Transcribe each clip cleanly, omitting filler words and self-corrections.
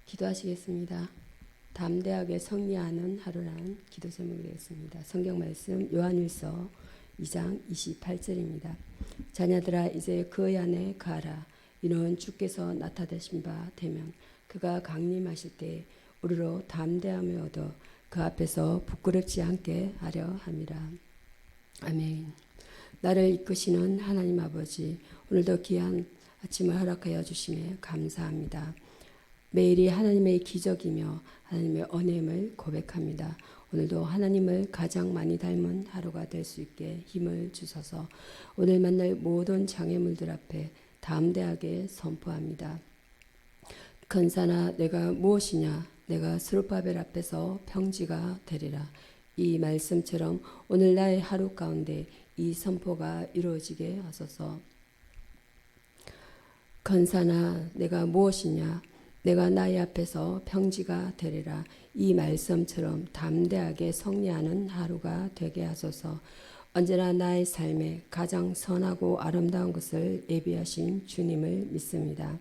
기도하시겠습니다. 담대하게 승리하는 하루라는 기도 제목이 되겠습니다. 성경 말씀 요한일서 2장 28절입니다. 자녀들아 이제 그의 안에 가라. 이는 주께서 나타내신 바 되면 그가 강림하실 때 우리로 담대함을 얻어 그 앞에서 부끄럽지 않게 하려 함이라. 아멘. 나를 이끄시는 하나님 아버지, 오늘도 귀한 아침을 허락하여 주심에 감사합니다. 매일이 하나님의 기적이며 하나님의 은혜임을 고백합니다. 오늘도 하나님을 가장 많이 닮은 하루가 될 수 있게 힘을 주셔서 오늘 만날 모든 장애물들 앞에 담대하게 선포합니다. 근사나 내가 무엇이냐? 내가 스룹바벨 앞에서 평지가 되리라. 이 말씀처럼 오늘 나의 하루 가운데 이 선포가 이루어지게 하소서. 근사나 내가 무엇이냐? 내가 나의 앞에서 평지가 되리라. 이 말씀처럼 담대하게 승리하는 하루가 되게 하소서. 언제나 나의 삶에 가장 선하고 아름다운 것을 예비하신 주님을 믿습니다.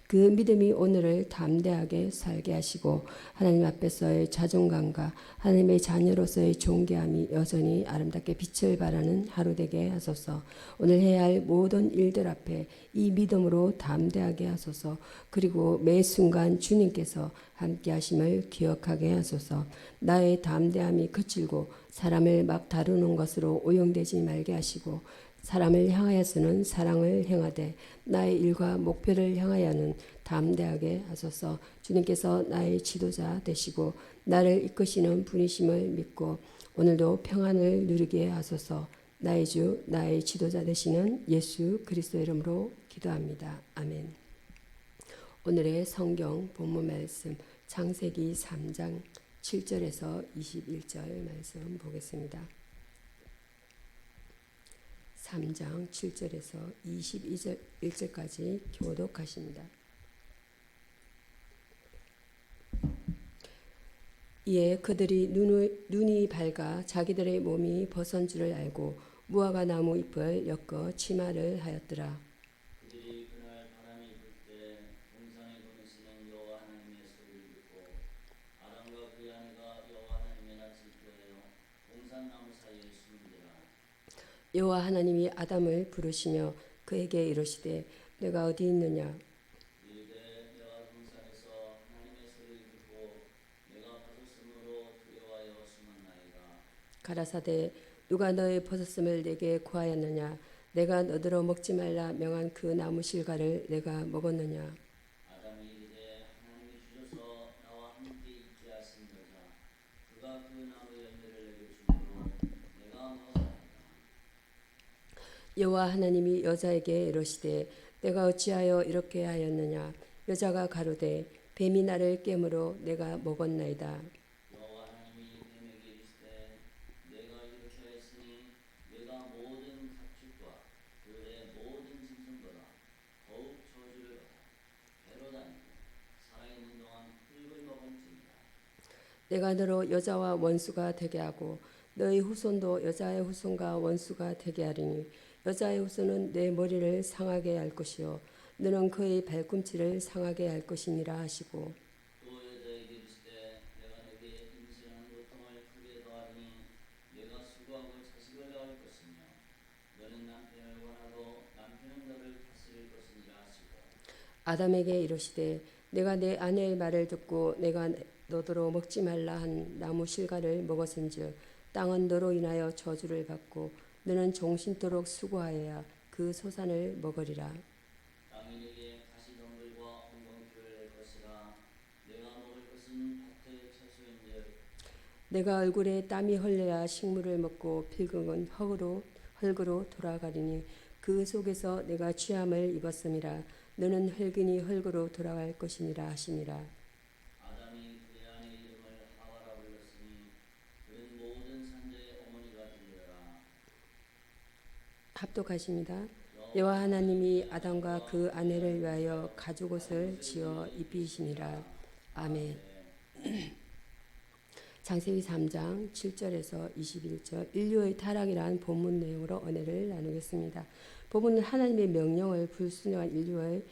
그 믿음이 오늘을 담대하게 살게 하시고 하나님 앞에서의 자존감과 하나님의 자녀로서의 존귀함이 여전히 아름답게 빛을 발하는 하루 되게 하소서. 오늘 해야 할 모든 일들 앞에 이 믿음으로 담대하게 하소서. 그리고 매 순간 주님께서 함께 하심을 기억하게 하소서. 나의 담대함이 그칠고 사람을 막 다루는 것으로 오용되지 말게 하시고 사람을 향하여서는 사랑을 행하되 나의 일과 목표를 향하여는 담대하게 하소서. 주님께서 나의 지도자 되시고 나를 이끄시는 분이심을 믿고 오늘도 평안을 누리게 하소서. 나의 주, 나의 지도자 되시는 예수 그리스도 이름으로 기도합니다. 아멘. 오늘의 성경 본문 말씀 창세기 3장 7절에서 21절 말씀 보겠습니다. 3장 7절에서 21절까지 교독하십니다. 이에 그들이 눈이 밝아 자기들의 몸이 벗은 줄을 알고 무화과 나무 잎을 엮어 치마를 하였더라. 그들이 그날 바람이 불 때 동산에 거느시는 여호와 하나님의 소리를 듣고 아담과 그의 아내가 여호와 하나님의 낯을 피하여 동산 나무 사이에 숨은지라. 여호와 하나님이 아담을 부르시며 그에게 이르시되 내가 어디 있느냐? 이르되 내가 동산에서 하나님의 소리를 듣고 내가 벗었으므로 두려워하여 숨었나이다. 가라사대 누가 너의 벗었음을 내게 구하였느냐? 내가 너더러 먹지 말라 명한 그 나무 실과를 내가 먹었느냐? 아담이 이르되 하나님이 주셔서 나와 함께 있게 하신 여자 그가 그 나무 열매를 내게 주므로 내가 먹었나이다. 여호와 하나님이 여자에게 이르시되 내가 어찌하여 이렇게 하였느냐? 여자가 가로되 뱀이 나를 깨므로 내가 먹었나이다. 여호와 하나님이 뱀에게 이르시되 내가 이렇게 하였으니 내가 모든 가축과 들의 모든 짐승보다 더욱 저주를 받아 배로 다니고 살아있는 동안 흙을 먹은지니라. 내가 너로 여자와 원수가 되게 하고 너의 후손도 여자의 후손과 원수가 되게 하리니 여자의 후손은 내 머리를 상하게 할 것이요 너는 그의 발꿈치를 상하게 할 것이니라 하시고 또 여자에게 이르시되 내가 내게 임신하는 고통을 크게 더하리니 내가 수고하고 자식을 낳을 것이며 너는 남편을 원하고 남편은 너를 다스릴 것이니라 하시고 아담에게 이르시되 내가 내 아내의 말을 듣고 내가 너더러 먹지 말라 한 나무 실과를 먹었은즉 땅은 너로 인하여 저주를 받고 너는 종신토록 수고하여야 그 소산을 먹으리라. 땅이 내게 가시덤불과 엉겅퀴를 낼 것이라. 내가 먹을 것은 밭의 채소인즉 내가 얼굴에 땀이 흘려야 식물을 먹고 필경은 흙으로 돌아가리니 그 속에서 내가 취함을 입었음이라. 너는 흙이니 흙으로 돌아갈 것이니라 하시니라. 아담이 그의 아내 이름을 하와라 불렀으니 그는 모든 산자의 어머니가 되리라. 합독하십니다. 여호와 하나님이 아담과 그 아내를 위하여 가죽옷을 지어 입히시니라. 아멘. 창세기 3장 7절에서 21절 인류의 타락이라는 본문 내용으로 은혜를 나누겠습니다. 본문은 하나님의 명령을 불순종한 인류의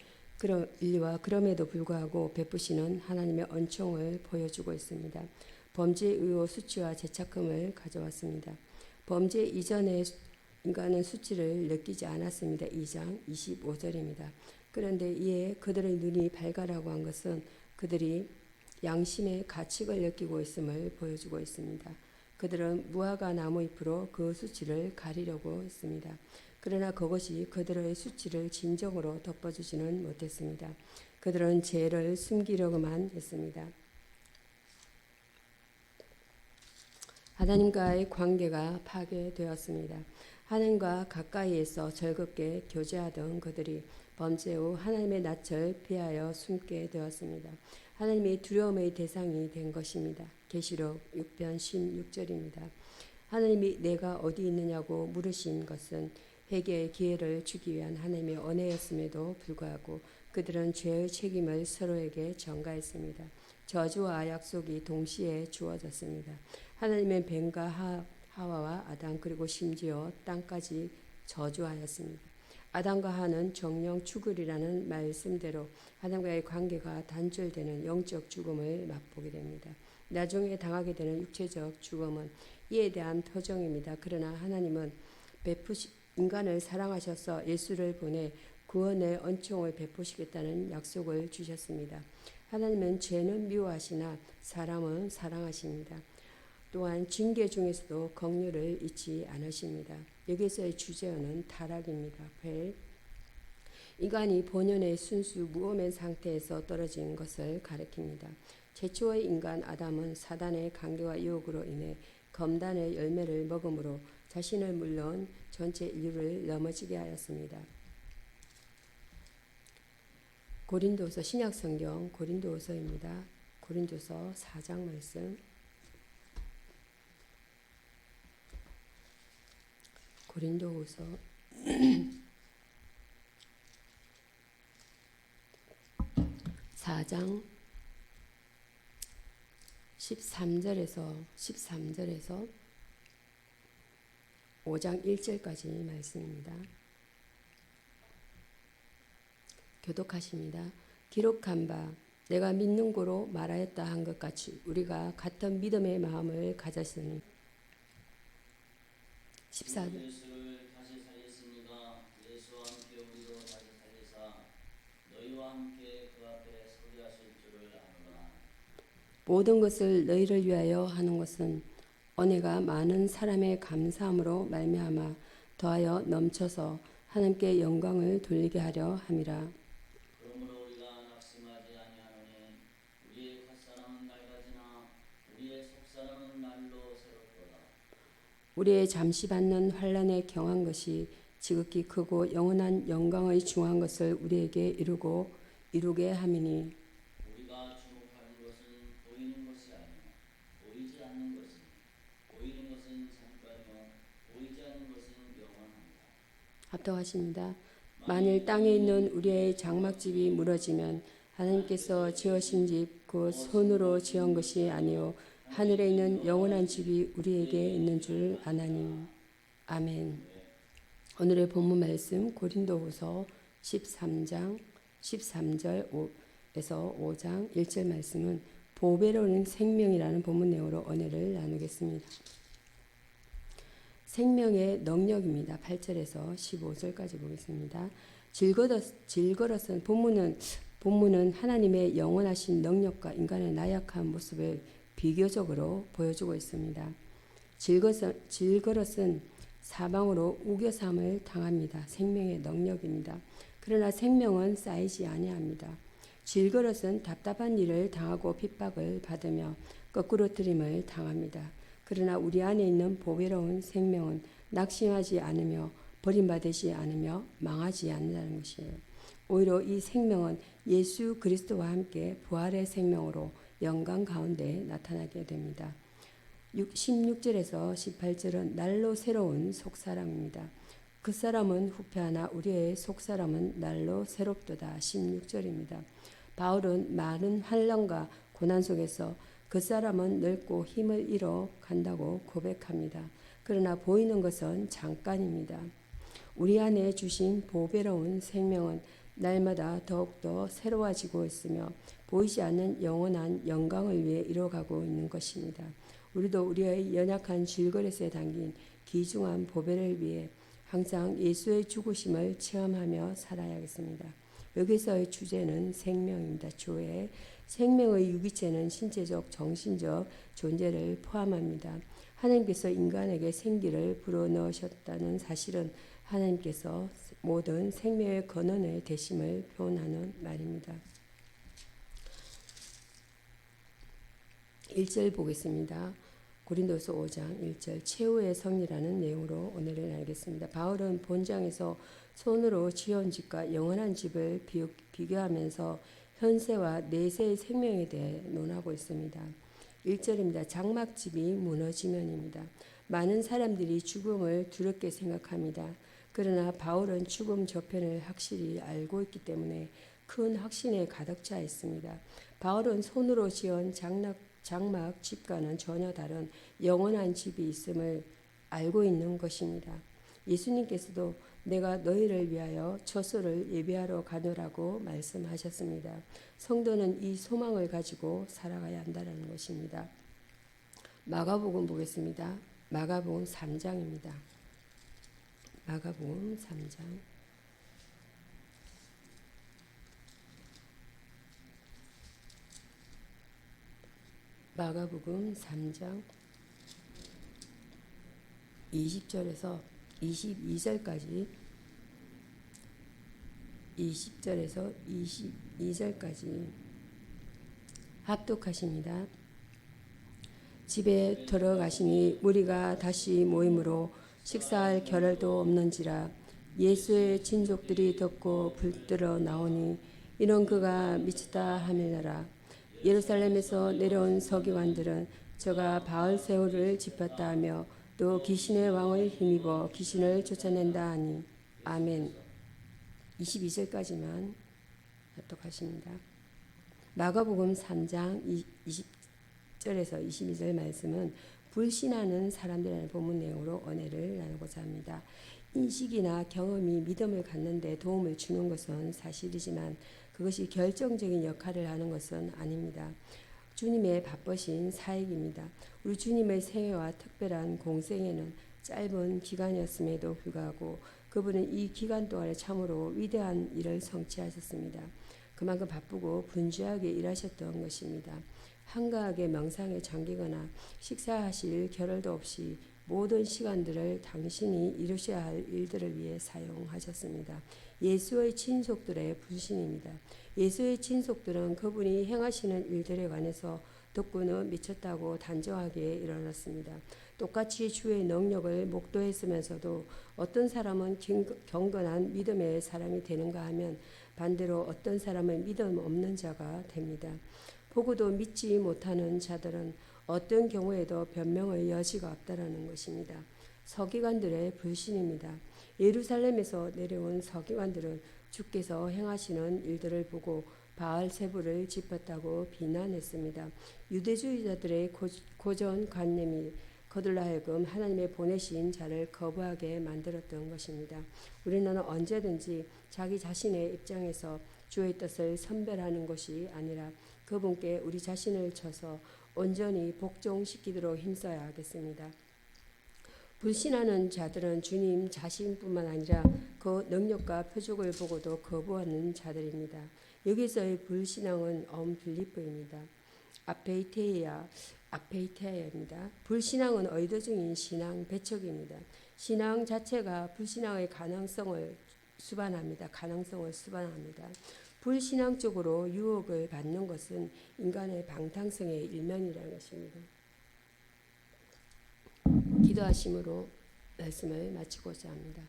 인류와 그럼에도 불구하고 베푸시는 하나님의恩寵을 보여주고 있습니다. 범죄 의혹 수치와 죄책감을 가져왔습니다. 범죄 이전에 인간은 수치를 느끼지 않았습니다. 2장 25절입니다. 그런데 이에 그들의 눈이 밝아라고 한 것은 그들이 양심의 가책을 느끼고 있음을 보여주고 있습니다. 그들은 무화과 나무 잎으로 그 수치를 가리려고 했습니다. 그러나 그것이 그들의 수치를 진정으로 덮어주지는 못했습니다. 그들은 죄를 숨기려고만 했습니다. 하나님과의 관계가 파괴되었습니다. 하나님과 가까이에서 즐겁게 교제하던 그들이 범죄 후 하나님의 낯을 피하여 숨게 되었습니다. 하나님이 두려움의 대상이 된 것입니다. 계시록 6편 16절입니다. 하나님이 내가 어디 있느냐고 물으신 것은 회개의 기회를 주기 위한 하나님의 언혜였음에도 불구하고 그들은 죄의 책임을 서로에게 전가했습니다. 저주와 약속이 동시에 주어졌습니다. 하나님은 뱀과 하와와 아담 그리고 심지어 땅까지 저주하였습니다. 아담과 하는 정령 죽으리라는 말씀대로 하나님과의 관계가 단절되는 영적 죽음을 맛보게 됩니다. 나중에 당하게 되는 육체적 죽음은 이에 대한 표정입니다. 그러나 하나님은 인간을 사랑하셔서 예수를 보내 구원의恩寵을 베푸시겠다는 약속을 주셨습니다. 하나님은 죄는 미워하시나 사람은 사랑하십니다. 또한 징계 중에서도 긍휼을 잊지 않으십니다. 여기서의 주제어는 타락입니다. 인간이 본연의 순수 무엄한 상태에서 떨어진 것을 가리킵니다. 최초의 인간 아담은 사단의 강요와 유혹으로 인해 검단의 열매를 먹음으로 자신을 물론 전체 인류를 넘어지게 하였습니다. 고린도서 신약성경 고린도서입니다. 고린도서 4장 말씀. 고린도후서 4장 13절에서 5장 1절까지 말씀입니다. 교독하십니다. 기록한 바 내가 믿는 고로 말하였다 한 것 같이 우리가 같은 믿음의 마음을 가졌으니 14절 예수를 다시 살리시니가 예수와 함께 우리도 다시 살리사 너희와 함께 그 앞에 서게 하실 줄을 아노라. 모든 것을 너희를 위하여 하는 것은 은혜가 많은 사람의 감사함으로 말미암아 더하여 넘쳐서 하나님께 영광을 돌리게 하려 함이라. 그러므로 우리가 낙심하지 아니하노니 우리의 겉사람은 낡아지나 우리의 속사람은 날로 새롭도다. 우리의 잠시 받는 환난에 경한 것이 지극히 크고 영원한 영광의 중한 것을 우리에게 이루게 함이니 우리가 주목하는 것은 보이는 것이 아니요 보이지 않는 것이니 보이는 것은 잠깐이요 보이지 않는 것은 영원합니다. 합독하십니다. 만일 땅에 있는 우리의 장막집이 무너지면 하나님께서 지으신 집 곧 손으로 지은 것이 아니요 하늘에 있는 영원한 집이 우리에게 있는 줄 아나니. 아멘. 오늘의 본문 말씀 고린도후서 13장 13절에서 5장 1절 말씀은 보배로운 생명이라는 본문 내용으로 은혜를 나누겠습니다. 생명의 능력입니다. 8절에서 15절까지 보겠습니다. 질거릇은 본문은 하나님의 영원하신 능력과 인간의 나약한 모습을 비교적으로 보여주고 있습니다. 질거릇은 사방으로 우겨삼을 당합니다. 생명의 능력입니다. 그러나 생명은 쌓이지 아니합니다. 질거릇은 답답한 일을 당하고 핍박을 받으며 거꾸로 트림을 당합니다. 그러나 우리 안에 있는 보배로운 생명은 낙심하지 않으며 버림받지 않으며 망하지 않는다는 것이에요. 오히려 이 생명은 예수 그리스도와 함께 부활의 생명으로 영광 가운데 나타나게 됩니다. 16절에서 18절은 날로 새로운 속사람입니다. 그 사람은 후패하나 우리의 속사람은 날로 새롭도다. 16절입니다. 바울은 많은 환난과 고난 속에서 그 사람은 늙고 힘을 잃어 간다고 고백합니다. 그러나 보이는 것은 잠깐입니다. 우리 안에 주신 보배로운 생명은 날마다 더욱더 새로워지고 있으며 보이지 않는 영원한 영광을 위해 이뤄가고 있는 것입니다. 우리도 우리의 연약한 질그릇에 담긴 귀중한 보배를 위해 항상 예수의 죽으심을 체험하며 살아야겠습니다. 여기서의 주제는 생명입니다. 주의 생명의 유기체는 신체적, 정신적 존재를 포함합니다. 하나님께서 인간에게 생기를 불어넣으셨다는 사실은 하나님께서 모든 생명의 근원의 되심을 표현하는 말입니다. 1절 보겠습니다. 고린도서 5장 1절 최후의 성리라는 내용으로 오늘은 알겠습니다. 바울은 본장에서 손으로 지은 집과 영원한 집을 비교하면서 현세와 내세의 생명에 대해 논하고 있습니다. 1절입니다. 장막집이 무너지면입니다. 많은 사람들이 죽음을 두렵게 생각합니다. 그러나 바울은 죽음 저편을 확실히 알고 있기 때문에 큰 확신에 가득 차 있습니다. 바울은 손으로 지은 장막 집과는 전혀 다른 영원한 집이 있음을 알고 있는 것입니다. 예수님께서도 내가 너희를 위하여 처소를 예비하러 가노라고 말씀하셨습니다. 성도는 이 소망을 가지고 살아가야 한다는 것입니다. 마가복음 보겠습니다. 마가복음 3장입니다. 마가복음 3장 마가복음 3장 20절에서 22절까지 20절에서 22절까지 합독하십니다. 집에 들어가시니 무리가 다시 모임으로 식사할 겨를도 없는지라 예수의 친족들이 듣고 불들어 나오니 이는 그가 미치다 하밀니라. 예루살렘에서 내려온 서기관들은 저가 바알세울을 짚었다 하며 또 귀신의 왕을 힘입어 귀신을 쫓아낸다 하니 아멘. 22절까지만 합독하십니다. 마가복음 3장 20절에서 22절 말씀은 불신하는 사람들의 본문 내용으로 은혜를 나누고자 합니다. 인식이나 경험이 믿음을 갖는 데 도움을 주는 것은 사실이지만 그것이 결정적인 역할을 하는 것은 아닙니다. 주님의 바쁘신 사역입니다. 우리 주님의 생애와 특별한 공생애는 짧은 기간이었음에도 불구하고 그분은 이 기간 동안에 참으로 위대한 일을 성취하셨습니다. 그만큼 바쁘고 분주하게 일하셨던 것입니다. 한가하게 명상에 잠기거나 식사하실 겨를도 없이 모든 시간들을 당신이 이루셔야 할 일들을 위해 사용하셨습니다. 예수의 친속들의 불신입니다. 예수의 친속들은 그분이 행하시는 일들에 관해서 듣고는 미쳤다고 단정하게 일어났습니다. 똑같이 주의 능력을 목도했으면서도 어떤 사람은 경건한 믿음의 사람이 되는가 하면 반대로 어떤 사람은 믿음 없는 자가 됩니다. 보고도 믿지 못하는 자들은 어떤 경우에도 변명의 여지가 없다라는 것입니다. 서기관들의 불신입니다. 예루살렘에서 내려온 서기관들은 주께서 행하시는 일들을 보고 바알세불을 짚었다고 비난했습니다. 유대주의자들의 고정관념이 그들로 하여금 하나님의 보내신 자를 거부하게 만들었던 것입니다. 우리는 언제든지 자기 자신의 입장에서 주의 뜻을 선별하는 것이 아니라 그분께 우리 자신을 쳐서 온전히 복종시키도록 힘써야 하겠습니다. 불신하는 자들은 주님 자신뿐만 아니라 그 능력과 표적을 보고도 거부하는 자들입니다. 여기서의 불신앙은 엄빌리프입니다. 아페이테이아입니다. 불신앙은 의도적인 신앙 배척입니다. 신앙 자체가 불신앙의 가능성을 수반합니다. 불신앙적으로 유혹을 받는 것은 인간의 방탕성의 일면이라는 것입니다. 기도하심으로 말씀을 마치고자 합니다.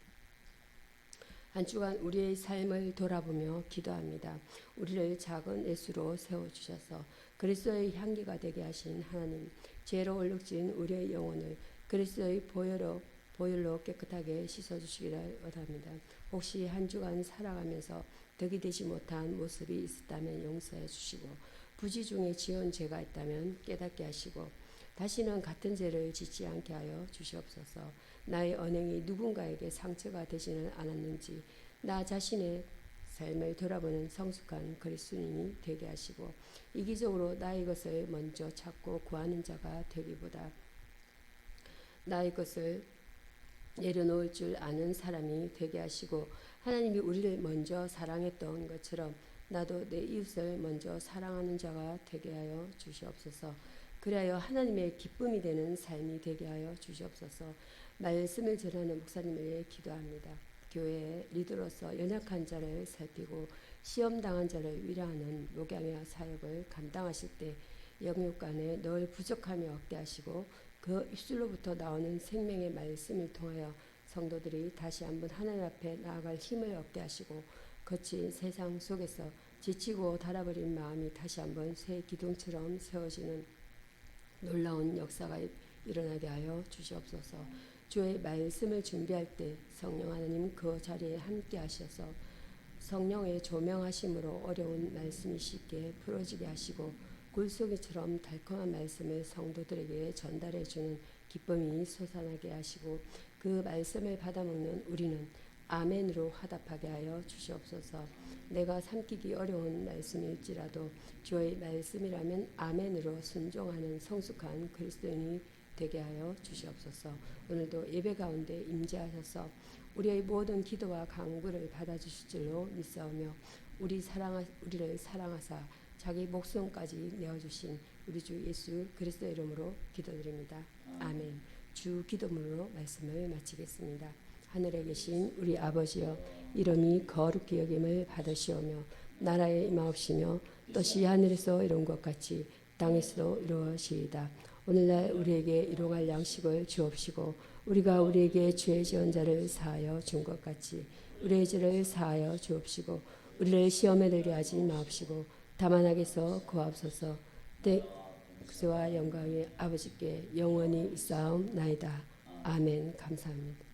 한 주간 우리의 삶을 돌아보며 기도합니다. 우리를 작은 예수로 세워주셔서 그리스도의 향기가 되게 하신 하나님, 죄로 얼룩진 우리의 영혼을 그리스도의 보혈로 깨끗하게 씻어주시기를 원합니다. 혹시 한 주간 살아가면서 덕이 되지 못한 모습이 있었다면 용서해 주시고 부지 중에 지은 죄가 있다면 깨닫게 하시고 다시는 같은 죄를 짓지 않게 하여 주시옵소서. 나의 언행이 누군가에게 상처가 되지는 않았는지 나 자신의 삶을 돌아보는 성숙한 그리스도인이 되게 하시고 이기적으로 나의 것을 먼저 찾고 구하는 자가 되기보다 나의 것을 내려놓을 줄 아는 사람이 되게 하시고 하나님이 우리를 먼저 사랑했던 것처럼 나도 내 이웃을 먼저 사랑하는 자가 되게 하여 주시옵소서. 그리하여 하나님의 기쁨이 되는 삶이 되게 하여 주시옵소서. 말씀을 전하는 목사님을 위해 기도합니다. 교회의 리더로서 연약한 자를 살피고 시험당한 자를 위로하는 목양의 사역을 감당하실 때 영육간에 늘 부족함이 없게 하시고 그 입술로부터 나오는 생명의 말씀을 통하여 성도들이 다시 한번 하나님 앞에 나아갈 힘을 얻게 하시고 거친 세상 속에서 지치고 달아버린 마음이 다시 한번 새 기둥처럼 세워지는 놀라운 역사가 일어나게 하여 주시옵소서. 주의 말씀을 준비할 때 성령 하나님 그 자리에 함께 하셔서 성령의 조명하심으로 어려운 말씀이 쉽게 풀어지게 하시고 굴속이처럼 달콤한 말씀을 성도들에게 전달해 주는 기쁨이 솟아나게 하시고 그 말씀을 받아먹는 우리는 아멘으로 화답하게 하여 주시옵소서. 내가 삼키기 어려운 말씀일지라도 주의 말씀이라면 아멘으로 순종하는 성숙한 그리스도인이 되게 하여 주시옵소서. 오늘도 예배 가운데 임재하셔서 우리의 모든 기도와 간구를 받아주실 줄로 믿사오며 우리를 사랑하사 자기 목숨까지 내어주신 우리 주 예수 그리스도의 이름으로 기도드립니다. 아멘. 주 기도문으로 말씀을 마치겠습니다. 하늘에 계신 우리 아버지여, 이름이 거룩히 여김을 받으시오며 나라에 임하옵시며 뜻이 하늘에서 이룬 것 같이 땅에서도 이루어지이다. 오늘날 우리에게 일용할 양식을 주옵시고 우리가 우리에게 죄 지은 자를 사하여 준 것 같이 우리의 죄를 사하여 주옵시고 우리를 시험에 들게 하지 마옵시고 다만 악에서 구하옵소서. 그와 영광이 아버지께 영원히 있사옵나이다. 아멘. 감사합니다.